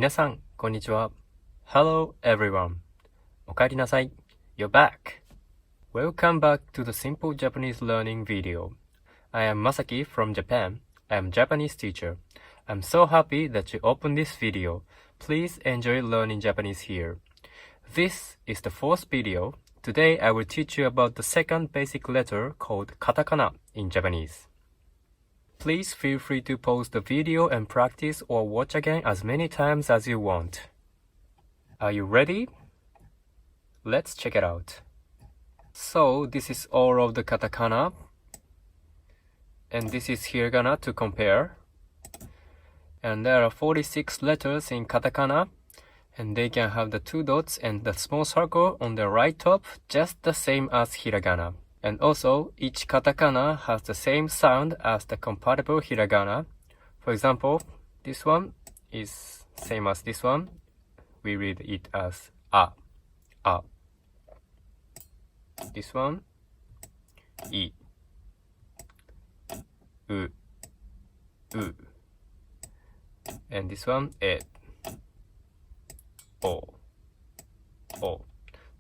皆さん、こんにちは。Hello, everyone. おかえりなさい。You're back. Welcome back to the Simple Japanese Learning video. I am Masaki from Japan. I am a Japanese teacher. I'm so happy that you opened this video. Please enjoy learning Japanese here. This is the fourth video. Today I will teach you about the second basic letter called katakana in Japanese. Please feel free to pause the video and practice or watch again as many times as you want. Are you ready? Let's check it out. So this is all of the katakana. And this is hiragana to compare. And there are 46 letters in katakana. And they can have the two dots and the small circle on the right top, just the same as hiragana. And also, each katakana has the same sound as the compatible hiragana. For example, this one is same as this one. We read it as a. This one, i, u. And this one, e, o.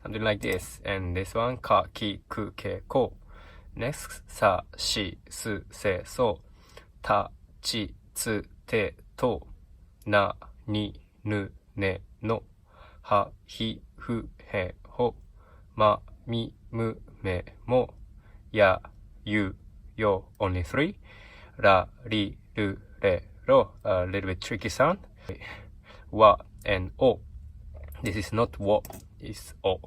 Something like this. And this one, ka, ki, ku, ke, ko. Next, sa, shi, su, se, so. Ta, chi, tsu, te, to. Na, ni, nu, ne, no. Ha, hi, fu, he, ho. Ma, mi, mu, me, mo. Ya, you, yo. Only three. Ra, ri, ru, re, ro. A little bit tricky sound. Wa and o. This is not wo, it's o.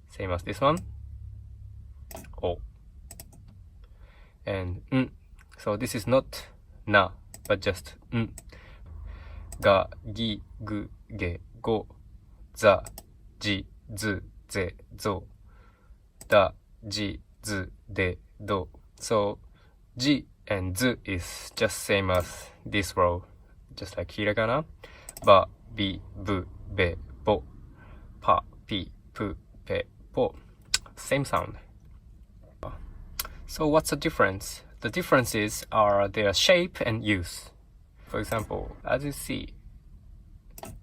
Same as this one. O. And n. So this is not na, but just n. Ga, gi, gu, ge, go. Za, ji, zu, ze, zo. Da, ji, zu, de, do. So ji and zu is just same as this row. Just like hiragana. Ba, bi, bu, be, bo. Pa, pi, pu, pe, po. Same sound. So what's the difference? The differences are their shape and use. For example, as you see,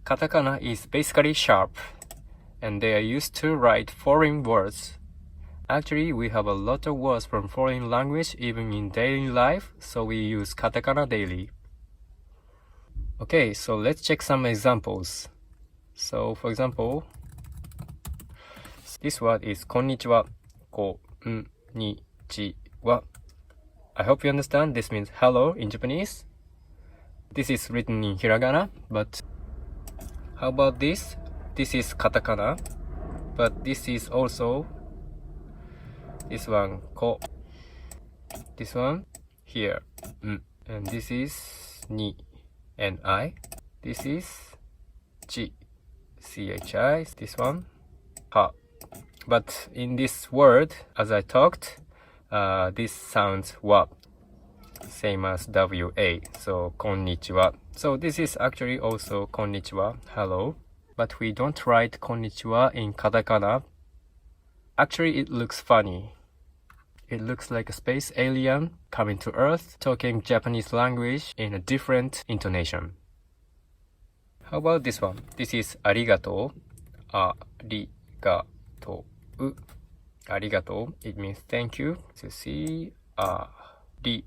katakana is basically sharp, and they are used to write foreign words. Actually, we have a lot of words from foreign language even in daily life, so we use katakana daily. Okay, so let's check some examples. So, for example, this word is konnichiwa. Konnichiwa. I hope you understand. This means hello in Japanese. This is written in hiragana, but how about this? This is katakana, but this is also this one ko. This one here. And this is ni and I. This is chi. CHI, this one, ha. But in this word, as I talked, this sounds wa, same as WA, so konnichiwa. So this is actually also konnichiwa, hello. But we don't write konnichiwa in katakana. Actually, it looks funny. It looks like a space alien coming to Earth, talking Japanese language in a different intonation. How about this one? This is arigato. Arigato. Arigato. It means thank you. So see, arigato.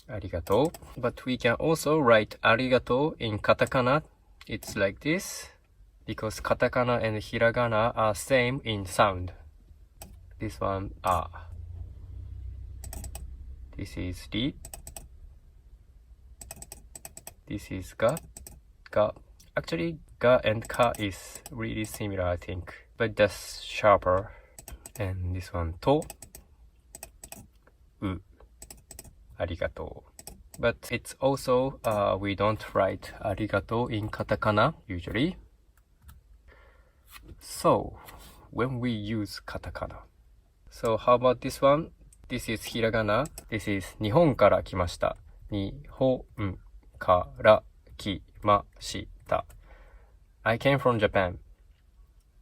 Arigato. But we can also write arigato in katakana. It's like this, because katakana and hiragana are same in sound. This one, This is ri. This is ga. Ga. Actually, ga and ka is really similar, I think, but just sharper. And this one, to. Arigato. But it's also, we don't write arigato in katakana usually. So, when we use katakana. So, how about this one? This is hiragana. This is 日本から来ました。日本から来ました。I came from Japan.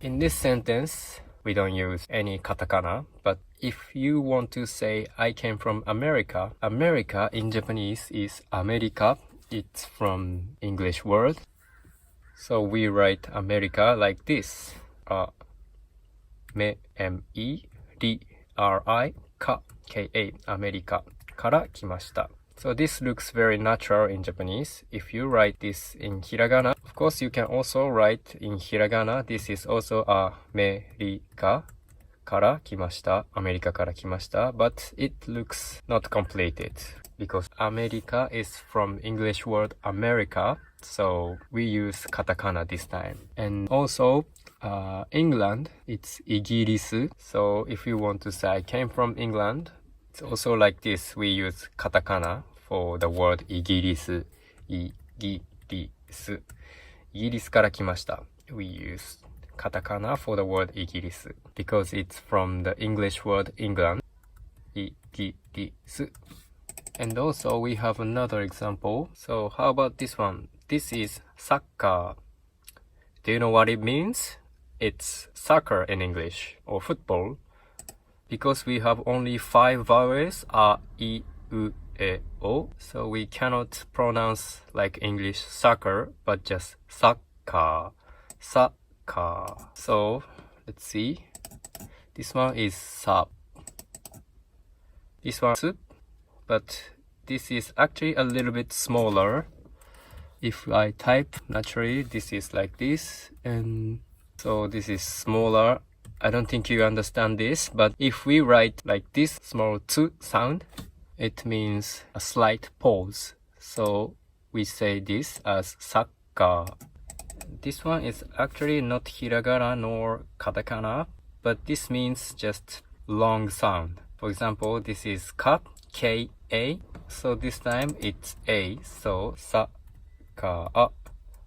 In this sentence, we don't use any katakana, but if you want to say I came from America, America in Japanese is America. It's from English word. So we write America like this. M-E-R-I-K-A アメリカから来ました。So this looks very natural in Japanese. If you write this in hiragana, of course you can also write in hiragana. This is also アメリカから来ました。アメリカから来ました。But it looks not completed because America is from English word America. So we use katakana this time. And also England, it's イギリス. So if you want to say I came from England, it's also like this. We use katakana for the word イギリス. イギリス. イギリスから来ました. We use katakana for the word イギリス because it's from the English word England. イギリス. And also we have another example. So how about this one? This is soccer. Do you know what it means? It's soccer in English or football. Because we have only 5 vowels, a, I, U, E, O. So we cannot pronounce like English soccer, but just soccer. Soccer. So let's see. This one is sa. This one is, but this is actually a little bit smaller. If I type naturally, this is like this, and so this is smaller. I don't think you understand this, but if we write like this small tsu sound, it means a slight pause. So we say this as soccer. This one is actually not hiragana nor katakana, but this means just long sound. For example, this is ka, K-A. So this time it's A. So soccer,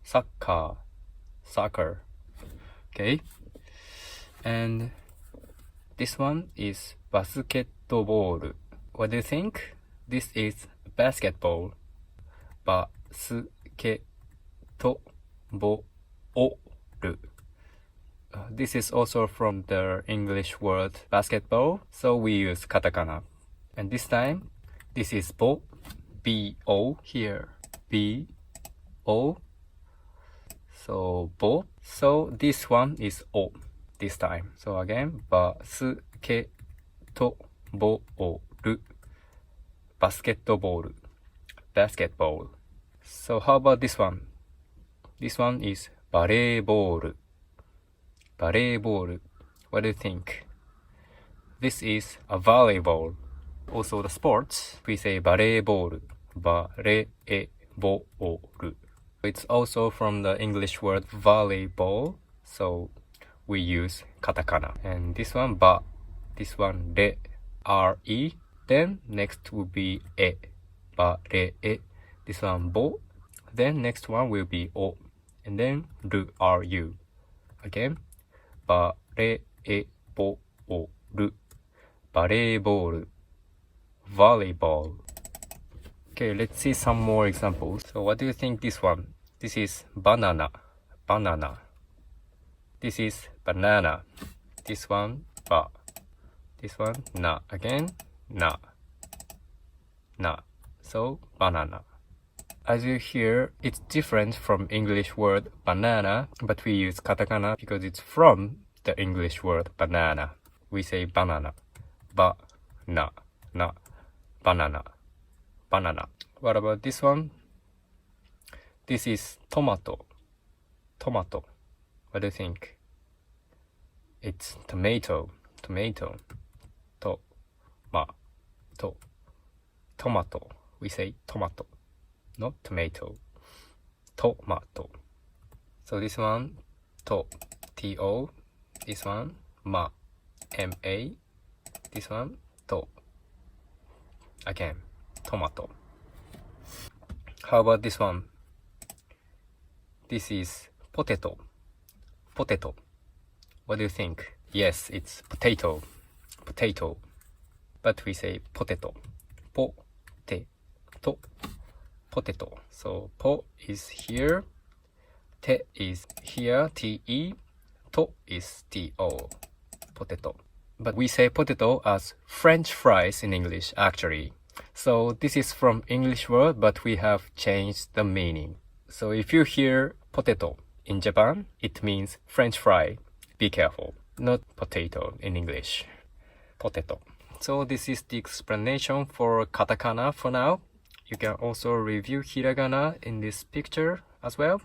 soccer. Okay. And this one is basketball. What do you think? This is basketball. Basketball. This is also from the English word basketball, so we use katakana. And this time, this is bo, B-O here, B-O. So bo. So this one is O this time. So again, basketball, basketball. So how about this one? This one is バレーボール. What do you think? This is a volleyball. Also the sports, we say バレーボール. It's also from the English word volleyball, so we use katakana. And this one ba, this one re, R-E. Then next will be e, ba, re, e. This one bo. Then next one will be o. And then ru, R-U. Again, ba, re, e, bo, o, ru. Volleyball. Volleyball. Okay, let's see some more examples. So what do you think this one? This is banana. Banana. This is banana. This one, ba. This one, na. Again, na. Na. So, banana. As you hear, it's different from English word banana, but we use katakana because it's from the English word banana. We say banana. Ba, na, na. Banana. Banana. What about this one? This is tomato. Tomato. What do you think? It's tomato. Tomato. Tomato. We say tomato. Not tomato. Tomato. So this one, T-O. This one, M-A. This one, Again, tomato. How about this one? This is potato. Potato. What do you think? Yes, it's potato. Potato. But we say potato. Po-te-to. Potato. So, po is here. Te is here. T-E. To is T-O. Potato. but we say potato as French fries in English actually. So this is from English word, but we have changed the meaning. So if you hear potato in Japan, it means French fry. Be careful, not potato in English. Potato. So this is the explanation for katakana for now. You can also review hiragana in this picture as well.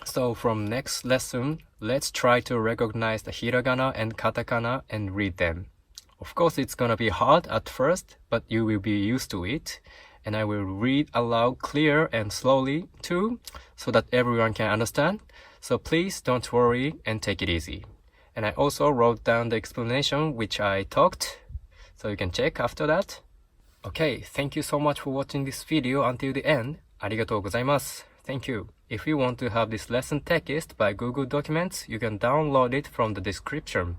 So from next lesson, let's try to recognize the hiragana and katakana and read them. Of course, it's gonna be hard at first, but you will be used to it. And I will read aloud clear and slowly too, so that everyone can understand. So please don't worry and take it easy. And I also wrote down the explanation which I talked, so you can check after that. Okay, thank you so much for watching this video until the end. ありがとうございます. Thank you. If you want to have this lesson text by Google Documents, you can download it from the description.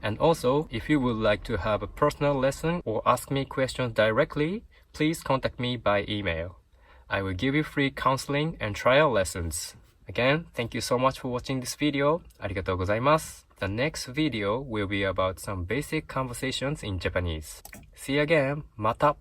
And also, if you would like to have a personal lesson or ask me questions directly, please contact me by email. I will give you free counseling and trial lessons. Again, thank you so much for watching this video. ありがとうございます. The next video will be about some basic conversations in Japanese. See you again. また.